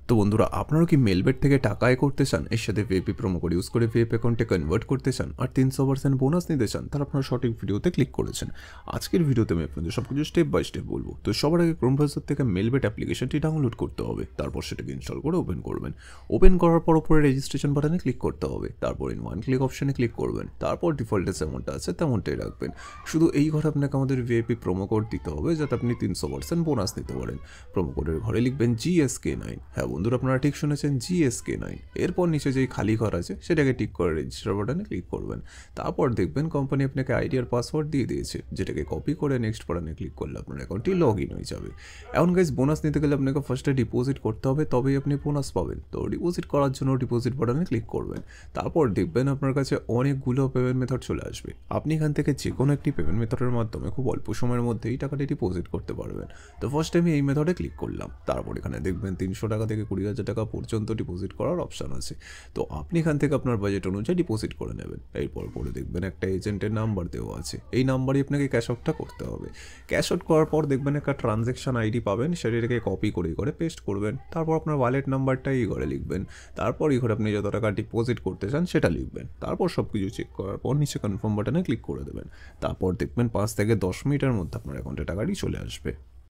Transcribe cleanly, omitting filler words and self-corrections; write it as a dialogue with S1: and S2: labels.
S1: তো বন্ধুরা, আপনারা কি মেলবেট থেকে টাকা আয় করতে চান, এর সাথে ভিআইপি প্রোমো কোড ইউজ করে ভিআইপি অ্যাকাউন্টে কনভার্ট করতে চান আর 300% বোনাস নিতে চান, তাহলে আপনারা সঠিক ভিডিওতে ক্লিক করেছেন। আজকের ভিডিওতে আমি আপনাদের সব কিছু স্টেপ বাই স্টেপ বলবো। তো সবার আগে ক্রোম ব্রাউজার থেকে মেলবেট অ্যাপ্লিকেশনটি ডাউনলোড করতে হবে, তারপর সেটাকে ইনস্টল করে ওপেন করবেন। ওপেন করার পর উপরে রেজিস্ট্রেশন বাটনে ক্লিক করতে হবে, তারপর ইন ওয়ান ক্লিক অপশনে ক্লিক করবেন, তারপর ডিফল্টে যেমনটা আছে তেমনটাই রাখবেন। শুধু এই ঘরে আপনাকে আমাদের ভিআইপি প্রোমো কোড দিতে হবে, যাতে আপনি 300% বোনাস নিতে পারেন। প্রোমো কোডের ঘরে লিখবেন GSK9। হ্যাঁ বন্ধুরা, আপনারা ঠিক শুনেছেন, GSK9। এরপর নিচে যেই খালি ঘর আছে সেটাকে টিক করে রেজিস্টার বাটনে ক্লিক করবেন। তারপর দেখবেন কোম্পানি আপনাকে আইডি আর পাসওয়ার্ড দিয়ে দিয়েছে, যেটাকে কপি করে নেক্সট বাটনে ক্লিক করলে আপনার অ্যাকাউন্টটি লগ ইন হয়ে যাবে। এখন গাইস, বোনাস নিতে গেলে আপনাকে ফার্স্টে ডিপোজিট করতে হবে, তবেই আপনি বোনাস পাবেন। তো ডিপোজিট করার জন্য ডিপোজিট বাটনে ক্লিক করবেন। তারপর দেখবেন আপনার কাছে অনেকগুলো পেমেন্ট মেথড চলে আসবে। আপনি এখান থেকে যে কোনো একটি পেমেন্ট মেথডের মাধ্যমে খুব অল্প সময়ের মধ্যেই টাকাটি ডিপোজিট করতে পারবেন। তো ফার্স্টে আমি এই মেথডে ক্লিক করলাম। তারপর এখানে দেখবেন 300 টাকা থেকে 20,000 টাকা পর্যন্ত ডিপোজিট করার অপশান আছে। তো আপনি এখান থেকে আপনার বাজেট অনুযায়ী ডিপোজিট করে নেবেন। এরপর পরে দেখবেন একটা এজেন্টের নাম্বার দেওয়া আছে, এই নাম্বারই আপনাকে ক্যাশ আউটটা করতে হবে। ক্যাশ আউট করার পর দেখবেন একটা ট্রানজ্যাকশন আইডি পাবেন, সেটাকে কপি করে পেস্ট করবেন। তারপর আপনার ওয়ালেট নাম্বারটা এই ঘরে লিখবেন। তারপর এই ঘরে আপনি যত টাকা ডিপোজিট করতে চান সেটা লিখবেন। তারপর সব কিছু চেক করার পর নিচে কনফার্ম বাটনে ক্লিক করে দেবেন। তারপর দেখবেন 5 থেকে 10 মিনিটের মধ্যে আপনার অ্যাকাউন্টে টাকাটি চলে আসবে।